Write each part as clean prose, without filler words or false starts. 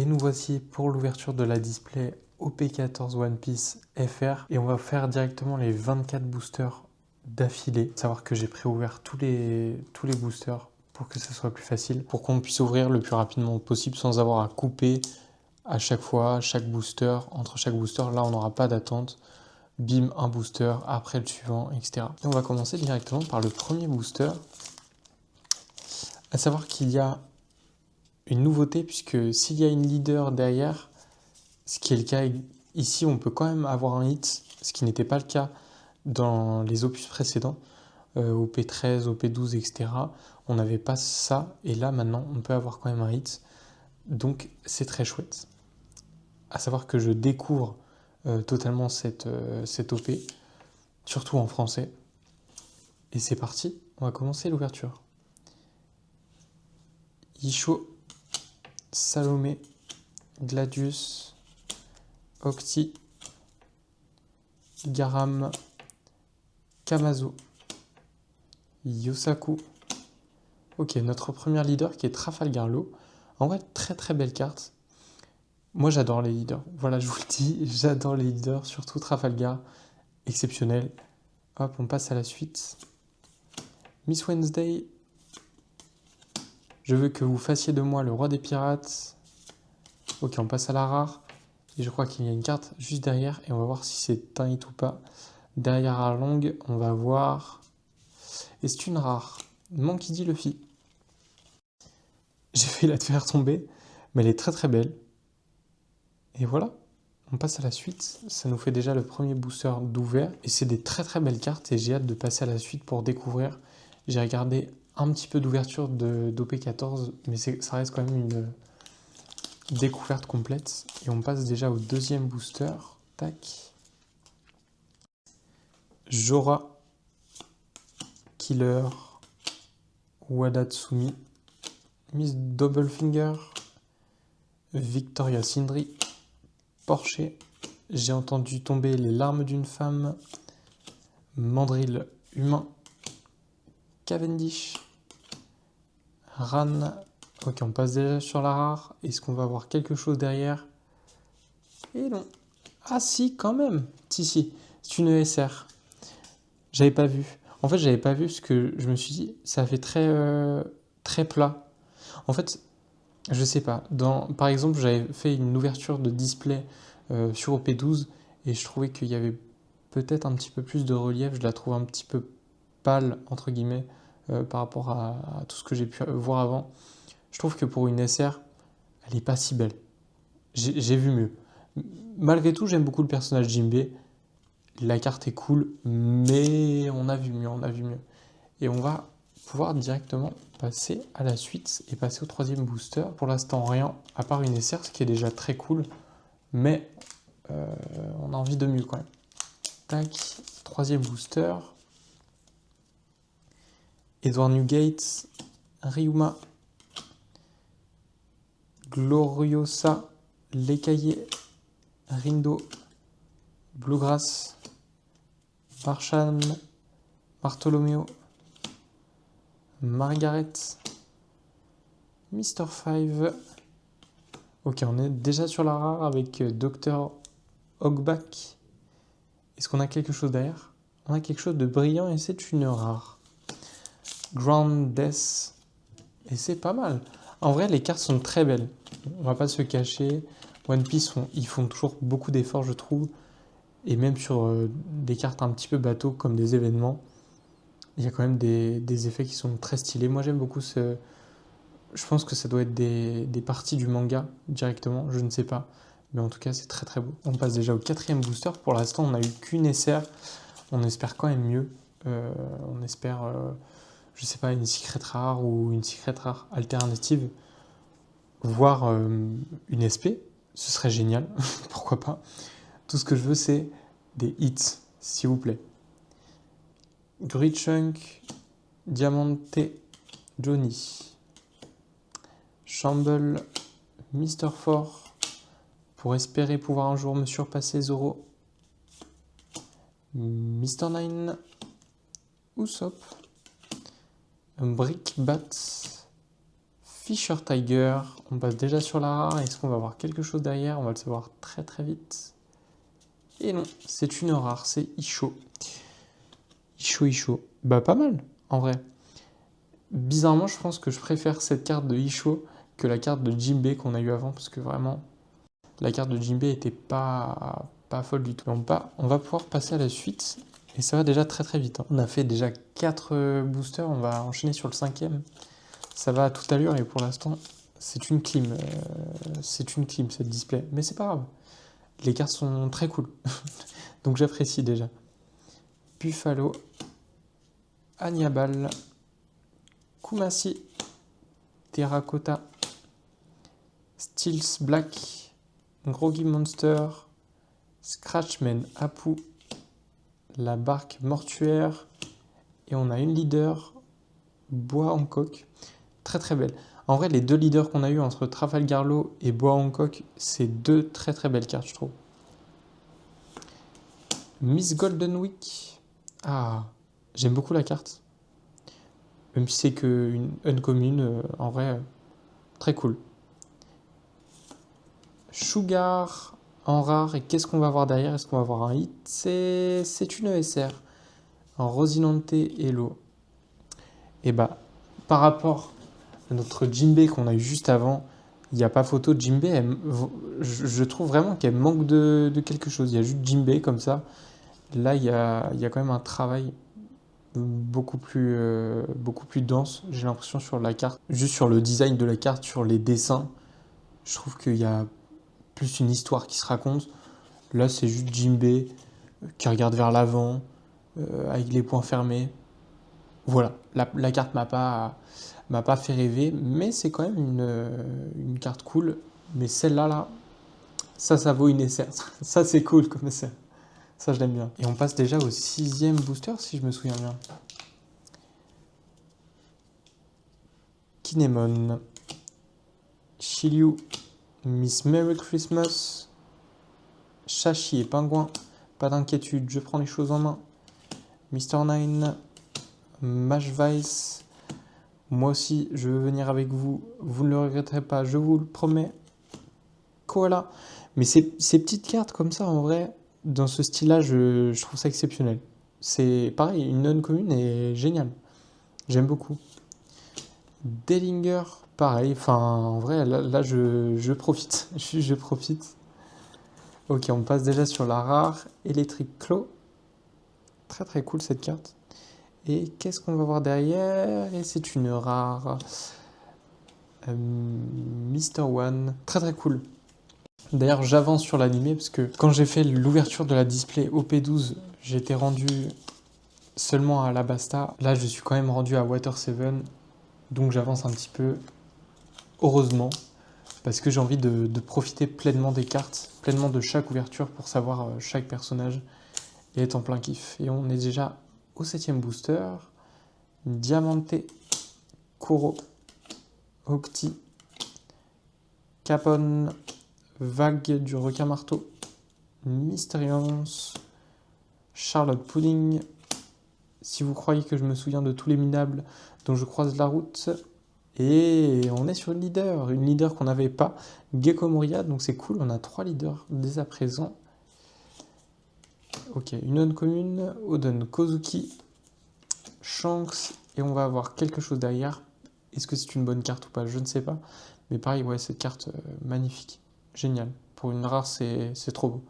Et nous voici pour l'ouverture de la display OP14 One Piece FR. Et on va faire directement les 24 boosters d'affilée. Savoir que j'ai préouvert tous les boosters pour que ce soit plus facile. Pour qu'on puisse ouvrir le plus rapidement possible sans avoir à couper à chaque fois, chaque booster. Entre chaque booster, là on n'aura pas d'attente. Bim, un booster, après le suivant, etc. Et on va commencer directement par le premier booster. À savoir qu'il y a une nouveauté, puisque s'il y a une leader derrière, ce qui est le cas ici, on peut quand même avoir un hit, ce qui n'était pas le cas dans les opus précédents, OP13, OP12, etc. On n'avait pas ça, et là maintenant on peut avoir quand même un hit, donc c'est très chouette. À savoir que je découvre totalement cette OP, surtout en français. Et c'est parti, on va commencer l'ouverture. Isho, Salomé, Gladius, Octi, Garam, Kamazo, Yosaku. Ok, notre première leader qui est Trafalgar Law. En vrai, très très belle carte. Moi j'adore les leaders. Voilà, je vous le dis, j'adore les leaders, surtout Trafalgar. Exceptionnel. Hop, on passe à la suite. Miss Wednesday. Je veux que vous fassiez de moi le roi des pirates. Ok, on passe à la rare. Et je crois qu'il y a une carte juste derrière. Et on va voir si c'est un hit ou pas. Derrière Arlong, on va voir... Et c'est une rare. Monkey D. Luffy. J'ai failli la faire tomber. Mais elle est très très belle. Et voilà. On passe à la suite. Ça nous fait déjà le premier booster d'ouvert. Et c'est des très très belles cartes. Et j'ai hâte de passer à la suite pour découvrir. J'ai regardé un petit peu d'ouverture d'OP14. Mais ça reste quand même une découverte complète. Et on passe déjà au deuxième booster. Tac. Jora, Killer, Wadatsumi, Miss Doublefinger, Victoria Sindri, Porsche, j'ai entendu tomber les larmes d'une femme, Mandrill humain, Cavendish, Ran. Ok, on passe déjà sur la rare. Est-ce qu'on va avoir quelque chose derrière? Et non. Ah si, quand même. Si, c'est une ESR. J'avais pas vu. En fait, j'avais pas vu parce que je me suis dit, ça fait très plat. En fait, je sais pas. Par exemple, j'avais fait une ouverture de display sur OP12 et je trouvais qu'il y avait peut-être un petit peu plus de relief. Je la trouve un petit peu pâle, entre guillemets, par rapport à tout ce que j'ai pu voir avant. Je trouve que pour une SR, elle est pas si belle. J'ai vu mieux. Malgré tout, j'aime beaucoup le personnage Jinbei. La carte est cool, mais on a vu mieux. Et on va pouvoir directement passer à la suite et passer au troisième booster. Pour l'instant, rien, à part une SR, ce qui est déjà très cool, mais on a envie de mieux quand même. Tac, troisième booster. Edward Newgate, Ryuma, Gloriosa, L'écaillé, Rindo, Bluegrass, Marshan, Bartolomeo, Margaret, Mr. 5. Ok, on est déjà sur la rare avec Dr. Hogback. Est-ce qu'on a quelque chose derrière? On a quelque chose de brillant et c'est une rare. Grand Death. Et c'est pas mal. En vrai, les cartes sont très belles. On va pas se cacher. One Piece, ils font toujours beaucoup d'efforts, je trouve. Et même sur des cartes un petit peu bateau, comme des événements, il y a quand même des effets qui sont très stylés. Moi, j'aime beaucoup ce... Je pense que ça doit être des parties du manga directement, je ne sais pas. Mais en tout cas, c'est très très beau. On passe déjà au quatrième booster. Pour l'instant, on n'a eu qu'une SR. On espère quand même mieux. On espère, je sais pas, une secret rare ou une secret rare alternative. Voire une SP. Ce serait génial. Pourquoi pas. Tout ce que je veux, c'est des hits, s'il vous plaît. Gritchunk, Diamante, Johnny. Shamble, Mr. 4, pour espérer pouvoir un jour me surpasser Zoro. Mr. 9, Usopp, Brickbat, Fisher Tiger, on passe déjà sur la rare. Est-ce qu'on va avoir quelque chose derrière? On va le savoir très très vite. Et non, c'est une rare, c'est Isho. Isho. Bah pas mal, en vrai. Bizarrement, je pense que je préfère cette carte de Isho que la carte de Jinbei qu'on a eu avant, parce que vraiment, la carte de Jinbei était pas folle du tout. On va pouvoir passer à la suite, et ça va déjà très très vite. On a fait déjà 4 boosters, on va enchaîner sur le 5e. Ça va à toute allure, et pour l'instant, c'est une clim. C'est une clim, cette display. Mais c'est pas grave. Les cartes sont très cool. Donc j'apprécie déjà. Buffalo, Anyabal, Kumasi, Terracotta, Steels Black, Groggy Monster, Scratchman Apu, la barque mortuaire, et on a une leader, Bois Hancock, très très belle. En vrai, les 2 leaders qu'on a eu entre Trafalgar Law et Bois Hancock, c'est 2 très très belles cartes, je trouve. Miss Golden Week. Ah, j'aime beaucoup la carte. Même si c'est qu'une uncommune, en vrai, très cool. Sugar en rare, et qu'est-ce qu'on va avoir derrière? Est-ce qu'on va avoir un hit? C'est une ESR. En Rosinante Hello. Et bah, par rapport à notre Jinbei qu'on a eu juste avant, il n'y a pas photo de Jinbei. Je trouve vraiment qu'elle manque de quelque chose. Il y a juste Jinbei comme ça. Là, il y a quand même un travail beaucoup plus dense, j'ai l'impression, sur la carte. Juste sur le design de la carte, sur les dessins, je trouve qu'il y a plus une histoire qui se raconte. Là, c'est juste Jinbei qui regarde vers l'avant, avec les poings fermés. Voilà, la carte m'a pas fait rêver, mais c'est quand même une carte cool. Mais celle-là, ça vaut une SR. Ça, c'est cool comme SR. Ça, je l'aime bien. Et on passe déjà au 6e booster, si je me souviens bien. Kinemon, Shiryu, Miss Merry Christmas, Shashi et Pingouin, pas d'inquiétude, je prends les choses en main. Mr. Nine, Mashvice, moi aussi je veux venir avec vous, vous ne le regretterez pas, je vous le promets. Koala. Mais ces petites cartes comme ça, en vrai, dans ce style-là, je trouve ça exceptionnel. C'est pareil, une non-commune est géniale. J'aime beaucoup. Dellinger, pareil. Enfin, en vrai, là je profite. Je profite. Ok, on passe déjà sur la rare Electric Claw. Très très cool cette carte. Et qu'est-ce qu'on va voir derrière? Et c'est une rare Mr. One. Très très cool. D'ailleurs, j'avance sur l'animé parce que quand j'ai fait l'ouverture de la display OP12, j'étais rendu seulement à Alabasta. Là, je suis quand même rendu à Water 7, donc j'avance un petit peu. Heureusement, parce que j'ai envie de profiter pleinement des cartes, pleinement de chaque ouverture pour savoir chaque personnage et être en plein kiff. Et on est déjà au 7e booster. Diamante, Kuro, Octi, Capone, Vague du requin marteau, Mysterious, Charlotte Pudding. Si vous croyez que je me souviens de tous les minables dont je croise la route. Et on est sur une leader qu'on n'avait pas, Gecko Moria, donc c'est cool, on a 3 leaders dès à présent. Ok, une non-commune, Oden Kozuki, Shanks, et on va avoir quelque chose derrière. Est-ce que c'est une bonne carte ou pas? Je ne sais pas. Mais pareil, ouais, cette carte, magnifique. Génial. Pour une rare, c'est trop beau.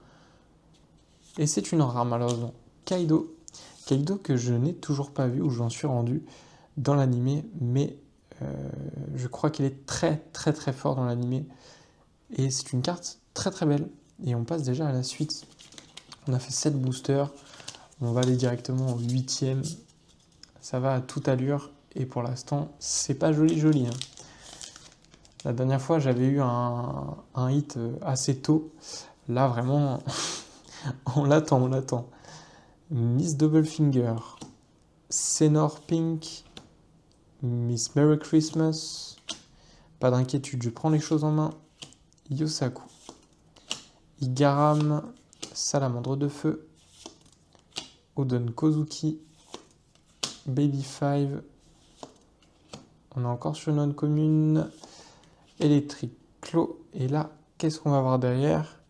Et c'est une rare, malheureusement. Kaido. Kaido que je n'ai toujours pas vu, ou j'en suis rendu dans l'animé, mais je crois qu'il est très très très fort dans l'animé. Et c'est une carte très très belle. Et on passe déjà à la suite. On a fait 7 boosters. On va aller directement au 8e. Ça va à toute allure. Et pour l'instant, c'est pas joli joli. Hein. La dernière fois, j'avais eu un hit assez tôt. Là, vraiment, on l'attend. Miss Doublefinger, Senor Pink, Miss Merry Christmas. Pas d'inquiétude, je prends les choses en main. Yosaku, Igaram, Salamandre de feu, Oden Kozuki, Baby 5. On est encore sur une non commune. électrique, clos. Et là, qu'est-ce qu'on va avoir derrière?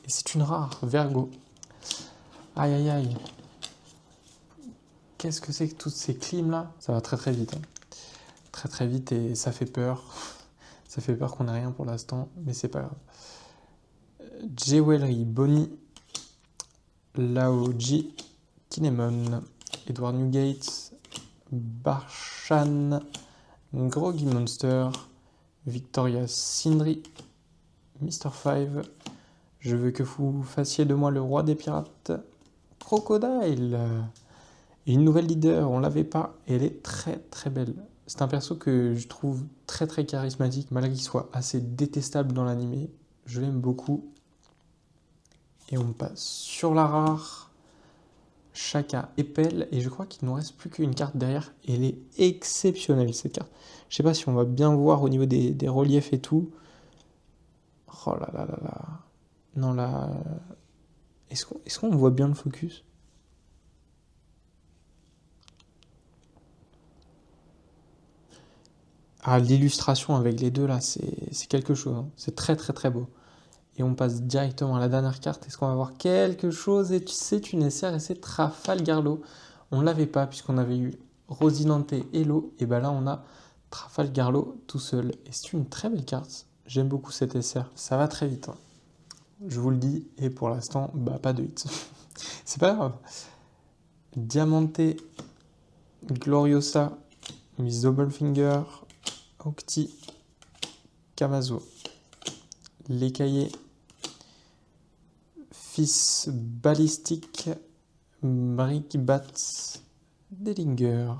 Et c'est une rare, Vergo. Aïe, aïe, aïe. Qu'est-ce que c'est que toutes ces clims là? Ça va très très vite. Hein. Très très vite et ça fait peur. Ça fait peur qu'on n'ait rien pour l'instant, mais c'est pas grave. Jewelry, Bonnie, Laoji, Kinemon, Edward Newgate, Barshan, Groggy Monster, Victoria Sindri, Mr. Five, Je veux que vous fassiez de moi le roi des pirates, Crocodile. Et une nouvelle leader, on l'avait pas, et elle est très très belle. C'est un perso que je trouve très très charismatique, malgré qu'il soit assez détestable dans l'animé. Je l'aime beaucoup. Et on passe sur la rare. Shaka épelle, et je crois qu'il ne nous reste plus qu'une carte derrière. Et elle est exceptionnelle cette carte. Je sais pas si on va bien voir au niveau des reliefs et tout. Oh là là là là. Non là. Est-ce qu'on voit bien le focus? Ah, l'illustration avec les deux là, c'est quelque chose. Hein. C'est très très très beau. Et on passe directement à la dernière carte. Est-ce qu'on va voir quelque chose? Et c'est une SR et c'est Trafalgarlo. On ne l'avait pas puisqu'on avait eu Rosinante et Hello. Et ben là on a Trafalgarlo tout seul. Et c'est une très belle carte. J'aime beaucoup cette SR. Ça va très vite. Hein. Je vous le dis. Et pour l'instant, bah pas de hit. C'est pas grave. Diamante, Gloriosa, Miss Doublefinger, Octi, Kamazo, L'écaillé, Fils Balistique, Brickbat, Dellinger.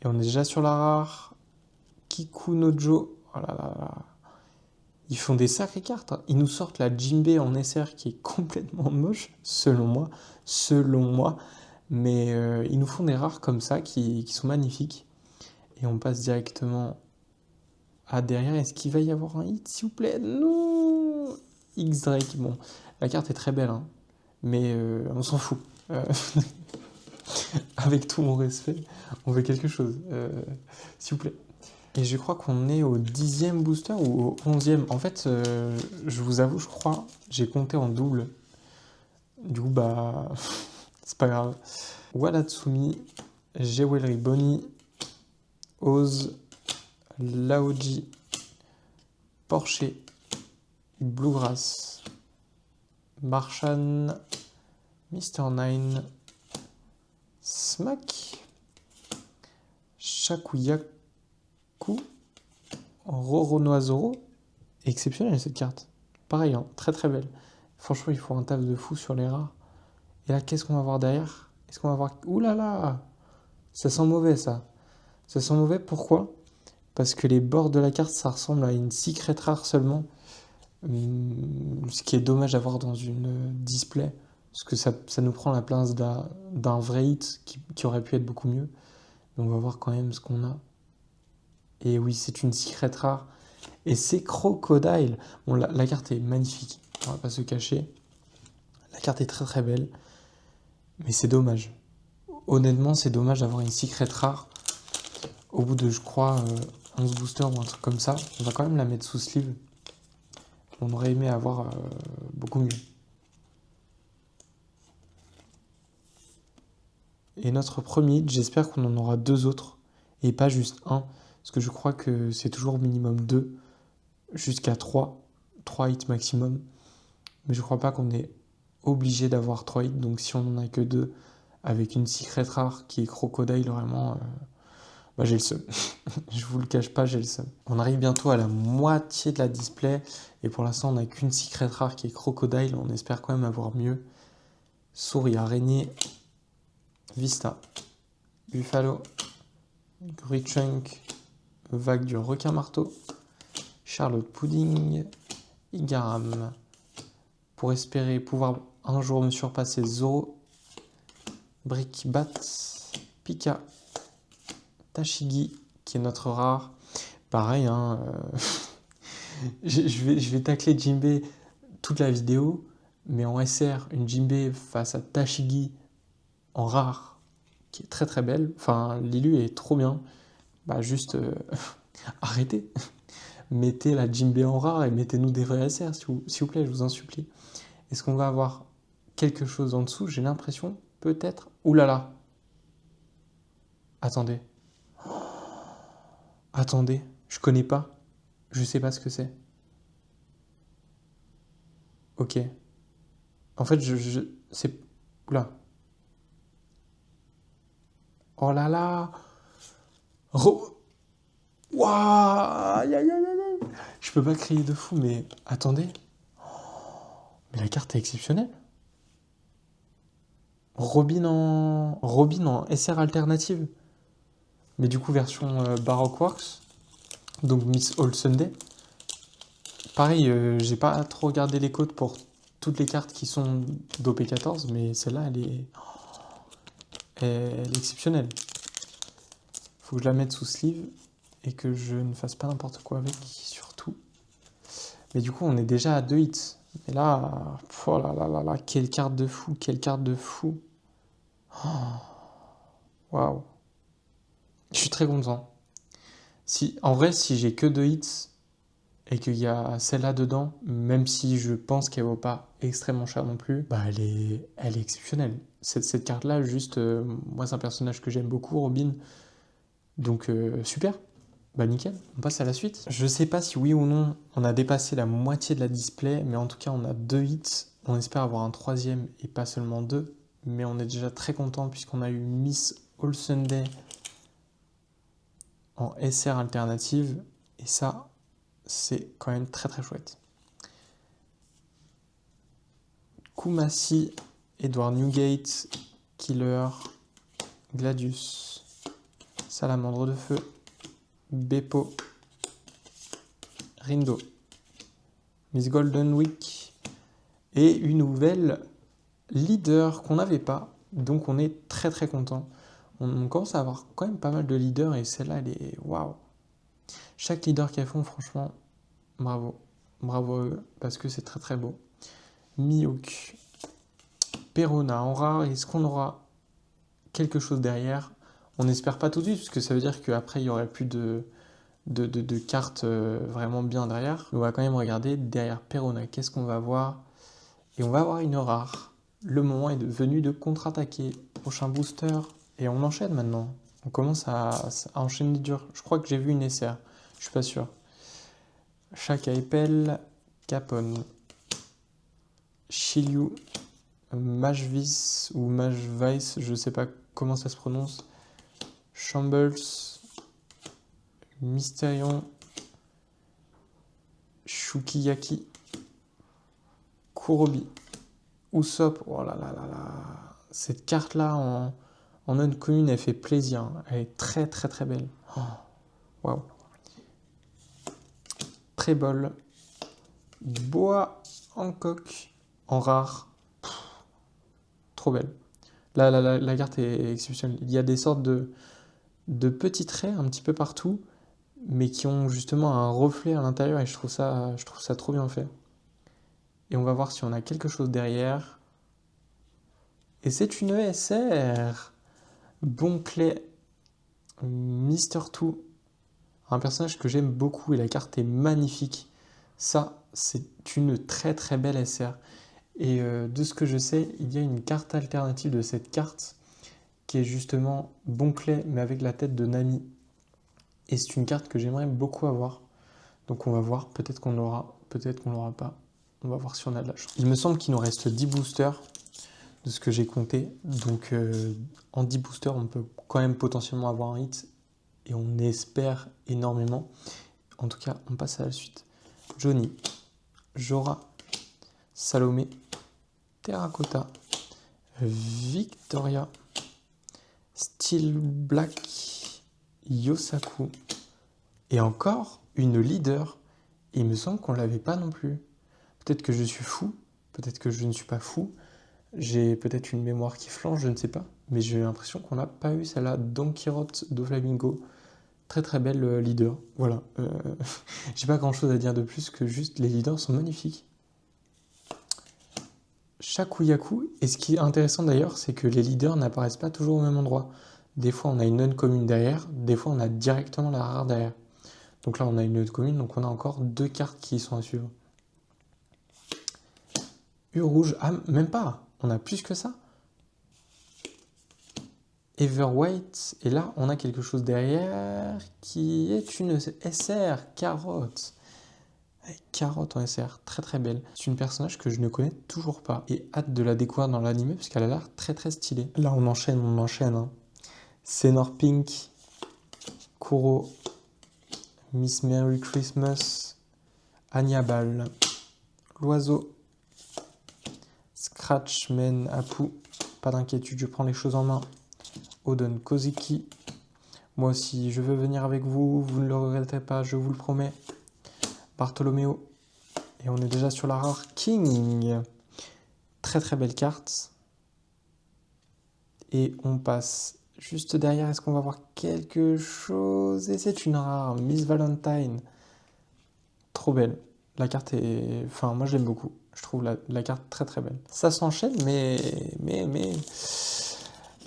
Et on est déjà sur la rare. Kikunojo. Oh là là là. Ils font des sacrées cartes. Hein. Ils nous sortent la Jinbei en SR qui est complètement moche, selon moi. Selon moi. Mais ils nous font des rares comme ça qui sont magnifiques. Et on passe directement à derrière. Est-ce qu'il va y avoir un hit, s'il vous plaît? Non. X-Drake. Bon, la carte est très belle. Hein. Mais on s'en fout. Avec tout mon respect, on veut quelque chose. S'il vous plaît. Et je crois qu'on est au 10e booster ou au 11e. En fait, je vous avoue, je crois, j'ai compté en double. Du coup, bah, c'est pas grave. Wadatsumi, Jewelry Bonnie, Oz, Laoji, Porsche, Bluegrass, Marshan, Mr. Nine, Smack, Shakuyaku, Roronoazoro. Exceptionnelle cette carte. Pareil, hein, très très belle. Franchement, il faut un taf de fou sur les rares. Et là, qu'est-ce qu'on va voir derrière? Est-ce qu'on va voir... Ouh là là! Ça sent mauvais, ça. Ça sent mauvais, pourquoi? Parce que les bords de la carte, ça ressemble à une secret rare seulement. Ce qui est dommage à voir dans une display. Parce que ça nous prend la place d'un vrai hit qui aurait pu être beaucoup mieux. Mais on va voir quand même ce qu'on a. Et oui, c'est une secret rare. Et c'est Crocodile. Bon, la carte est magnifique. On va pas se cacher. La carte est très très belle. Mais c'est dommage. Honnêtement, c'est dommage d'avoir une secret rare. Au bout de, je crois, 11 boosters ou un truc comme ça. On va quand même la mettre sous sleeve. On aurait aimé avoir beaucoup mieux. Et notre premier, j'espère qu'on en aura deux autres. Et pas juste un. Parce que je crois que c'est toujours minimum 2. Jusqu'à 3. 3 hits maximum. Mais je crois pas qu'on est obligé d'avoir 3 hits. Donc si on n'en a que 2, avec une secret rare qui est Crocodile, vraiment, bah, j'ai le seum. Je vous le cache pas, j'ai le seum. On arrive bientôt à la moitié de la display. Et pour l'instant, on n'a qu'une secret rare qui est Crocodile. On espère quand même avoir mieux. Souris, araignée, Vista, Buffalo, Grichunk, Vague du requin-marteau, Charlotte Pudding, Igaram. Pour espérer pouvoir un jour me surpasser Zoro, Brickbat, Pika, Tashigi, qui est notre rare. Pareil, hein, je vais tacler Jinbei toute la vidéo, mais en SR, une Jinbei face à Tashigi en rare, qui est très très belle. Enfin, Lilu est trop bien. Bah juste, Arrêtez. Mettez la Jinbei en rare et mettez-nous des vrais SR, s'il vous plaît, je vous en supplie. Est-ce qu'on va avoir quelque chose en dessous? J'ai l'impression, peut-être. Ouh là là. Attendez. Attendez. Je connais pas. Je sais pas ce que c'est. Ok. En fait, c'est... Oula. Oh là là. Waouh. Aïe, aïe, aïe, aïe. Je peux pas crier de fou, mais attendez. Mais la carte est exceptionnelle. Robin en SR alternative. Mais du coup, version Baroque Works. Donc Miss All Sunday. Pareil, j'ai pas trop regardé les codes pour toutes les cartes qui sont d'OP14, mais celle-là, elle est exceptionnelle. Faut que je la mette sous sleeve et que je ne fasse pas n'importe quoi avec, surtout. Mais du coup, on est déjà à 2 hits. Et là, oh là là là là, quelle carte de fou, quelle carte de fou. Waouh. Je suis très content. En vrai, si j'ai que 2 hits et qu'il y a celle-là dedans, même si je pense qu'elle vaut pas extrêmement cher non plus, bah elle est exceptionnelle. Cette carte-là, juste, moi c'est un personnage que j'aime beaucoup, Robin. Donc super. Bah nickel, on passe à la suite. Je sais pas si oui ou non on a dépassé la moitié de la display, mais en tout cas on a 2 hits. On espère avoir un troisième et pas seulement 2. Mais on est déjà très content puisqu'on a eu Miss All Sunday en SR alternative. Et ça, c'est quand même très très chouette. Kumasi, Edward Newgate, Killer, Gladius, Salamandre de Feu, Beppo, Rindo, Miss Golden Week et une nouvelle leader qu'on n'avait pas. Donc on est très très content. On commence à avoir quand même pas mal de leaders et celle-là, elle est waouh. Chaque leader qu'elles font, franchement, bravo. Bravo à eux parce que c'est très très beau. Mihawk, Perona en rare. Est-ce qu'on aura quelque chose derrière? On n'espère pas tout de suite, parce que ça veut dire qu'après, il n'y aurait plus de cartes vraiment bien derrière. On va quand même regarder derrière Perona, qu'est-ce qu'on va avoir? Et on va avoir une rare. Le moment est venu de contre-attaquer. Prochain booster. Et on enchaîne maintenant. On commence à enchaîner dur. Je crois que j'ai vu une SR. Je suis pas sûr. Shaka Epel, Capone, Shilyu, Majvis ou Majvice, je sais pas comment ça se prononce. Shambles, Mysterion, Shukiyaki, Kurobi, Usopp. Oh là là là là. Cette carte-là en non commune, elle fait plaisir. Elle est très très très belle. Waouh. Très belle. Boa Hancock en rare. Trop belle. La carte est exceptionnelle. Il y a des sortes de petits traits un petit peu partout, mais qui ont justement un reflet à l'intérieur et je trouve ça trop bien fait. Et on va voir si on a quelque chose derrière. Et c'est une ESR. Bonclay, Mister Two, un personnage que j'aime beaucoup et la carte est magnifique. Ça, c'est une très très belle SR. Et de ce que je sais, il y a une carte alternative de cette carte qui est justement Bonclay mais avec la tête de Nami. Et c'est une carte que j'aimerais beaucoup avoir. Donc on va voir, peut-être qu'on l'aura, peut-être qu'on l'aura pas. On va voir si on a de la chance. Il me semble qu'il nous reste 10 boosters de ce que j'ai compté. Donc en 10 boosters, on peut quand même potentiellement avoir un hit. Et on espère énormément. En tout cas, on passe à la suite. Johnny, Jora, Salomé, Terracotta, Victoria, Steel Black, Yosaku. Et encore une leader. Et il me semble qu'on ne l'avait pas non plus. Peut-être que je suis fou, peut-être que je ne suis pas fou. J'ai peut-être une mémoire qui flanche, je ne sais pas. Mais j'ai l'impression qu'on n'a pas eu celle-là. Don Quirote de Flamingo. Très très belle leader. Voilà. J'ai pas grand-chose à dire de plus que juste les leaders sont magnifiques. Shakuyaku. Et ce qui est intéressant d'ailleurs, c'est que les leaders n'apparaissent pas toujours au même endroit. Des fois, on a une non commune derrière. Des fois, on a directement la rare derrière. Donc là, on a une commune, donc on a encore 2 cartes qui sont à suivre. U rouge, ah, même pas, on a plus que ça. Everweight, et là, on a quelque chose derrière qui est une SR, carotte. Carotte en SR, très très belle. C'est une personnage que je ne connais toujours pas et hâte de la découvrir dans l'anime parce qu'elle a l'air très très stylée. Là, on enchaîne. Hein. Senor Pink, Kuro, Miss Merry Christmas, Anya Ball, l'oiseau, Scratchman, Apu, pas d'inquiétude, je prends les choses en main. Oden Koziki, moi aussi, je veux venir avec vous, vous ne le regretterez pas, je vous le promets. Bartholoméo, et on est déjà sur la rare King. Très très belle carte. Et on passe juste derrière, est-ce qu'on va voir quelque chose? Et c'est une rare, Miss Valentine. Trop belle. La carte est... Enfin, moi je l'aime beaucoup. Je trouve la carte très très belle. Ça s'enchaîne, mais...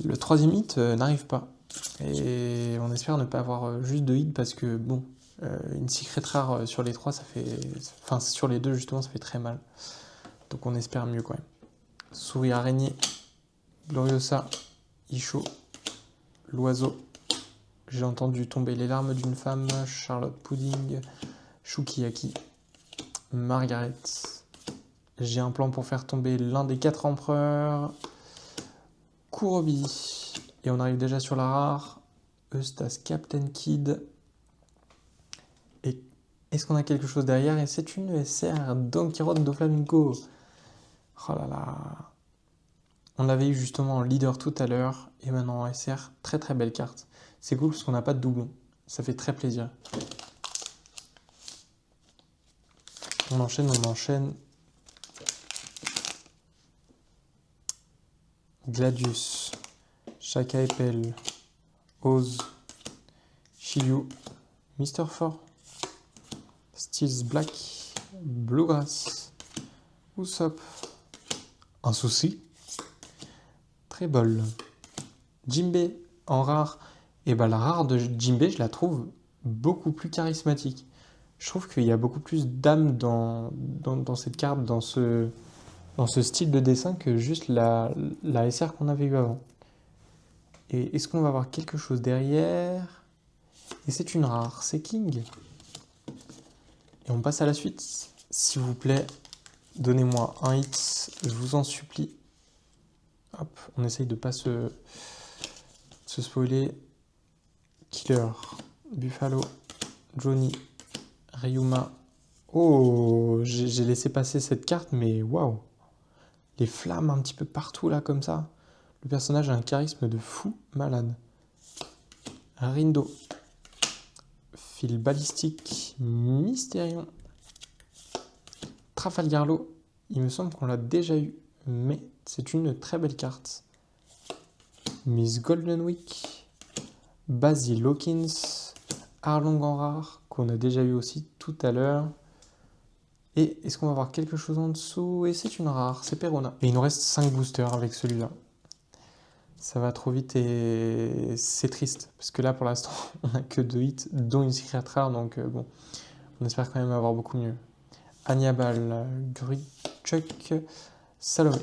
Le troisième hit n'arrive pas. Et on espère ne pas avoir juste 2 hits parce que, bon, une secret rare sur les 3, ça fait... Enfin, sur les 2, justement, ça fait très mal. Donc on espère mieux quand même. Souris araignée, Gloriosa, Isho, l'oiseau. J'ai entendu tomber les larmes d'une femme, Charlotte Pudding, Shukiyaki, Margaret. J'ai un plan pour faire tomber l'un des 4 empereurs, Kurobi. Et on arrive déjà sur la rare, Eustace Captain Kid. Et est-ce qu'on a quelque chose derrière? Et c'est une SR, Don Quirote de Flamingo. Oh là là. On l'avait eu justement en leader tout à l'heure, et maintenant en SR, très très belle carte. C'est cool parce qu'on n'a pas de doublon, ça fait très plaisir. On enchaîne. Gladius, Shaka Epel, Oz, Shiryu, Mr. Four, Steels Black, Bluegrass, Usopp, un souci, Trébol, Jinbe en rare. Et bah la rare de Jinbe, je la trouve beaucoup plus charismatique. Je trouve qu'il y a beaucoup plus d'âme dans cette carte, dans ce style de dessin que juste la SR qu'on avait eu avant. Et est-ce qu'on va avoir quelque chose derrière? Et c'est une rare, c'est King. Et on passe à la suite. S'il vous plaît, donnez-moi un hit, je vous en supplie. Hop, on essaye de pas se spoiler. Killer, Buffalo, Johnny, Ryuma. Oh, j'ai laissé passer cette carte, mais waouh! Les flammes un petit peu partout là, comme ça. Le personnage a un charisme de fou malade. Rindo, Fil Balistique, Mystérion, Trafalgarlo. Il me semble qu'on l'a déjà eu, mais c'est une très belle carte. Miss Golden Week, Basil Hawkins, Arlong en rare, qu'on a déjà eu aussi tout à l'heure. Et est-ce qu'on va avoir quelque chose en dessous? Et c'est une rare, c'est Perona. Et il nous reste 5 boosters avec celui-là. Ça va trop vite et c'est triste. Parce que là, pour l'instant, on n'a que 2 hits, dont une secret rare. Donc bon, on espère quand même avoir beaucoup mieux. Agnabal, Grichuk, Salomé,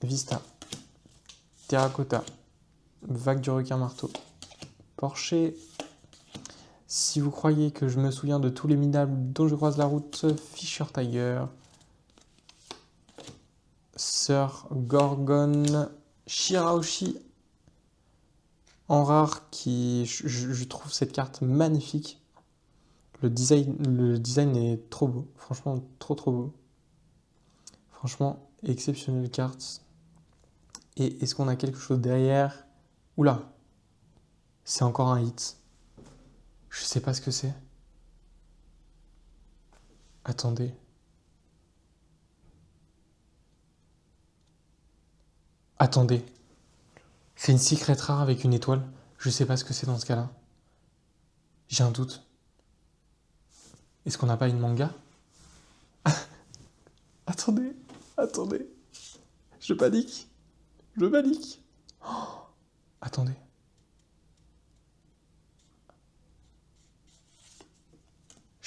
Vista, Terracotta, Vague du requin marteau, Porcher. Si vous croyez que je me souviens de tous les minables dont je croise la route, Fisher Tiger, Sir Gorgon, Shiraoshi en rare, qui je trouve cette carte magnifique. Le design est trop beau, franchement trop beau. Franchement, exceptionnelle carte. Et est-ce qu'on a quelque chose derrière? Oula, c'est encore un hit. Je sais pas ce que c'est. Attendez. Attendez. C'est une secret rare avec une étoile. Je sais pas ce que c'est dans ce cas-là. J'ai un doute. Est-ce qu'on n'a pas une manga? Attendez. Je panique. Attendez.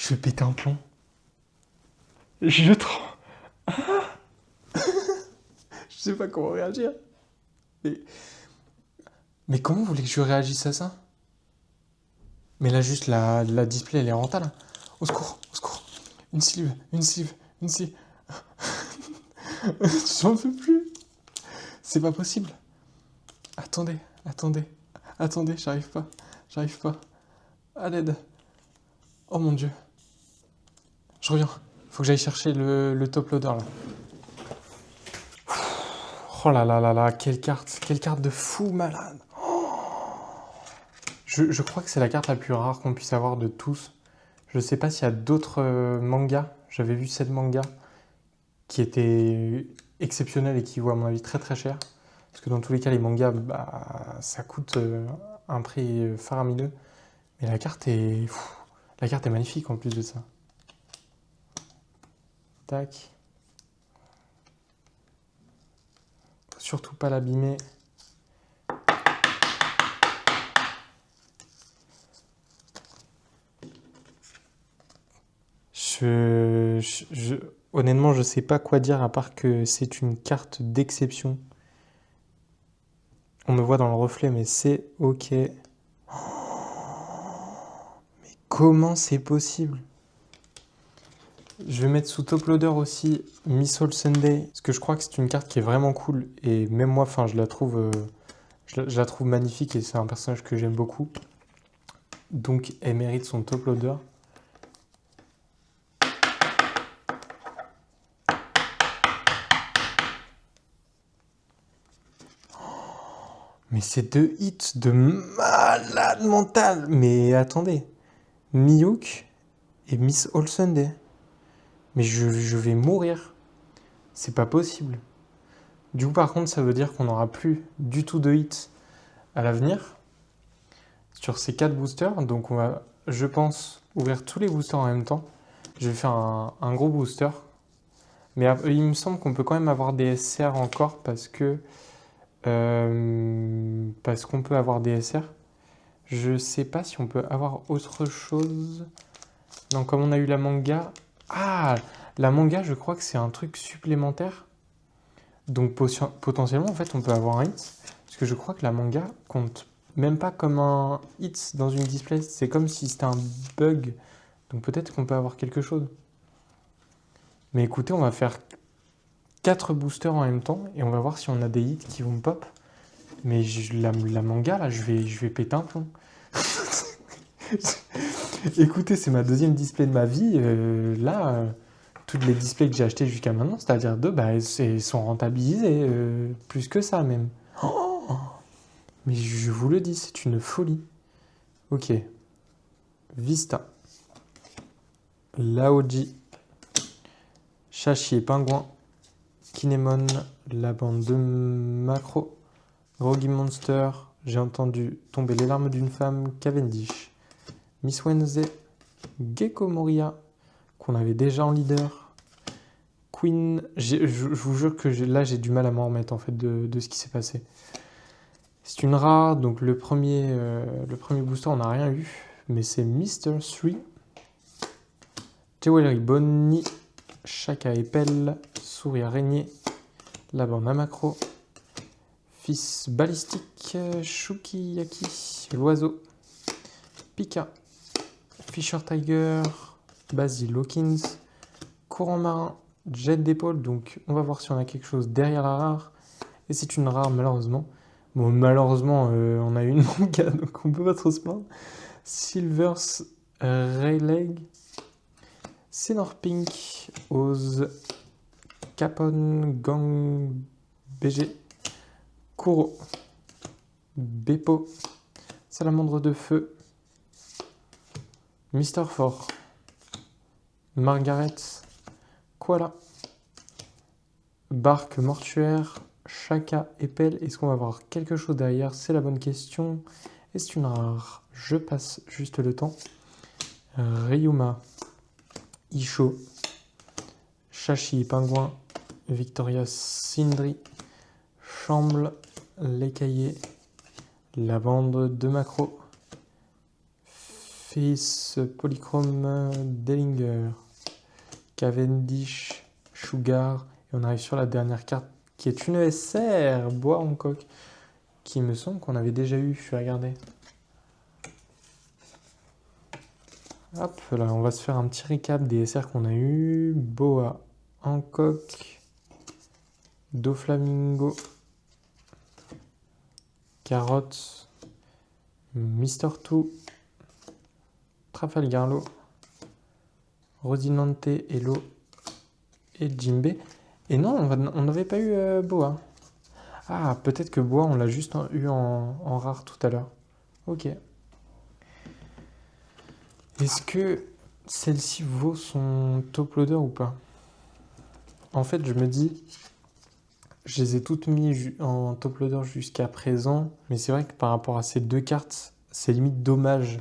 Je vais péter un plomb. Je trop... Je sais pas comment réagir. Mais, mais comment vous voulez que je réagisse à ça? Mais là, juste la display, elle est rentable. Au secours, au secours. Une sleeve, une sleeve, une sleeve. J'en peux plus. C'est pas possible. Attendez, attendez, attendez, j'arrive pas. J'arrive pas. À l'aide. Oh mon dieu. Je reviens. Faut que j'aille chercher le top loader là. Oh là là là là, quelle carte de fou malade. Je crois que c'est la carte la plus rare qu'on puisse avoir de tous. Je sais pas s'il y a d'autres mangas. J'avais vu cette manga qui était exceptionnelle et qui vaut à mon avis très très cher. Parce que dans tous les cas, les mangas, bah, ça coûte un prix faramineux. Mais la carte est magnifique en plus de ça. Tac. Faut surtout pas l'abîmer. Honnêtement, je sais pas quoi dire à part que c'est une carte d'exception. On me voit dans le reflet, mais c'est ok. Mais comment c'est possible? Je vais mettre sous top loader aussi Miss All Sunday, parce que je crois que c'est une carte qui est vraiment cool. Et même moi, enfin, je la trouve magnifique et c'est un personnage que j'aime beaucoup. Donc, elle mérite son top loader. Mais c'est 2 hits de malade mental. Mais attendez, Miyuk et Miss All Sunday. Mais je vais mourir. C'est pas possible. Du coup, par contre, ça veut dire qu'on n'aura plus du tout de hits à l'avenir sur ces 4 boosters. Donc, on va, je pense, ouvrir tous les boosters en même temps. Je vais faire un gros booster. Mais il me semble qu'on peut quand même avoir des SR encore parce qu'on peut avoir des SR. Je sais pas si on peut avoir autre chose. Non, comme on a eu la manga. Ah, la manga, je crois que c'est un truc supplémentaire. Donc potentiellement, en fait, on peut avoir un hit. Parce que je crois que la manga compte même pas comme un hit dans une display. C'est comme si c'était un bug. Donc peut-être qu'on peut avoir quelque chose. Mais écoutez, on va faire 4 boosters en même temps. Et on va voir si on a des hits qui vont pop. Mais la manga, là, je vais péter un plomb. Écoutez, c'est ma deuxième display de ma vie. Toutes les displays que j'ai achetés jusqu'à maintenant, c'est-à-dire deux, bah, elles sont rentabilisées. Plus que ça, même. Oh, mais je vous le dis, c'est une folie. Ok. Vista. Laoji. Chachi et Pingouin. Kinemon. La bande de Macro. Rogi Monster. J'ai entendu tomber les larmes d'une femme. Cavendish. Miss Wednesday. Gecko Moria. Qu'on avait déjà en leader. Queen. Je vous jure que là, j'ai du mal à m'en remettre en fait de ce qui s'est passé. C'est une rare, donc le premier booster, on n'a rien eu. Mais c'est Mr. 3. Jewelry Bonnie. Chaka Epel. Souris Araignée. La bande à macro. Fils Balistique. Shukiyaki. L'oiseau. Pika. Fisher Tiger. Basil Hawkins. Courant marin. Jet d'épaule. Donc on va voir si on a quelque chose derrière la rare. Et c'est une rare malheureusement. Bon, malheureusement, on a eu une manga, donc on peut pas trop se plaindre. Silver's Rayleigh, Senor Pink, Oz, Capone, Gang, BG, Kuro, Beppo, Salamandre de Feu, Mister Four, Margaret, Koala, Barque Mortuaire, Chaka Epel. Est-ce qu'on va avoir quelque chose derrière? C'est la bonne question. Et c'est une rare. Je passe juste le temps. Ryuma, Isho, Chachi Pingouin, Victoria Sindri, Chamble, L'écaillé, la bande de Macro, Face Polychrome Dellinger, Cavendish, Sugar. Et on arrive sur la dernière carte qui est une SR, Bois Hancock, qui me semble qu'on avait déjà eu, je vais regarder. Hop là, on va se faire un petit récap des SR qu'on a eu. Boa, Hancock, Doflamingo, Carotte, Mister Two, Trafalgarlo, Rosinante, Hello et Jimbe. Et non, on n'avait pas eu Boa. Ah, peut-être que Boa, on l'a juste eu en rare tout à l'heure. Ok. Est-ce que celle-ci vaut son top loader ou pas? En fait, je me dis, je les ai toutes mis en top loader jusqu'à présent, mais c'est vrai que par rapport à ces deux cartes, c'est limite dommage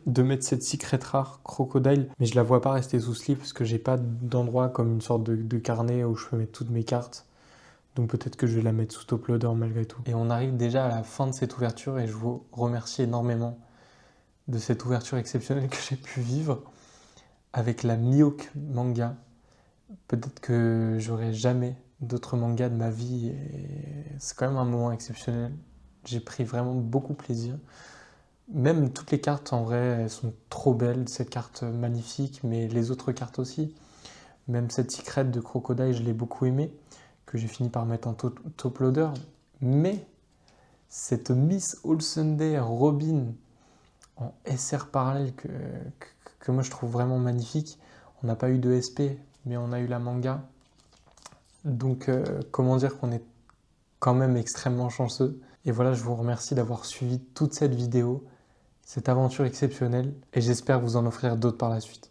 de mettre cette secret rare Crocodile, mais je la vois pas rester sous slip parce que j'ai pas d'endroit comme une sorte de carnet où je peux mettre toutes mes cartes. Donc peut-être que je vais la mettre sous top loader malgré tout. Et on arrive déjà à la fin de cette ouverture et je vous remercie énormément de cette ouverture exceptionnelle que j'ai pu vivre avec la Mihawk manga. Peut-être que j'aurai jamais d'autres mangas de ma vie et c'est quand même un moment exceptionnel. J'ai pris vraiment beaucoup plaisir. Même toutes les cartes en vrai, elles sont trop belles. Cette carte magnifique, mais les autres cartes aussi. Même cette secret de Crocodile, je l'ai beaucoup aimée, que j'ai fini par mettre en top loader. Mais cette Miss All Sunday Robin en SR parallèle que moi je trouve vraiment magnifique. On n'a pas eu de SP, mais on a eu la manga. Donc comment dire qu'on est quand même extrêmement chanceux. Et voilà, je vous remercie d'avoir suivi toute cette vidéo, cette aventure exceptionnelle, et j'espère vous en offrir d'autres par la suite.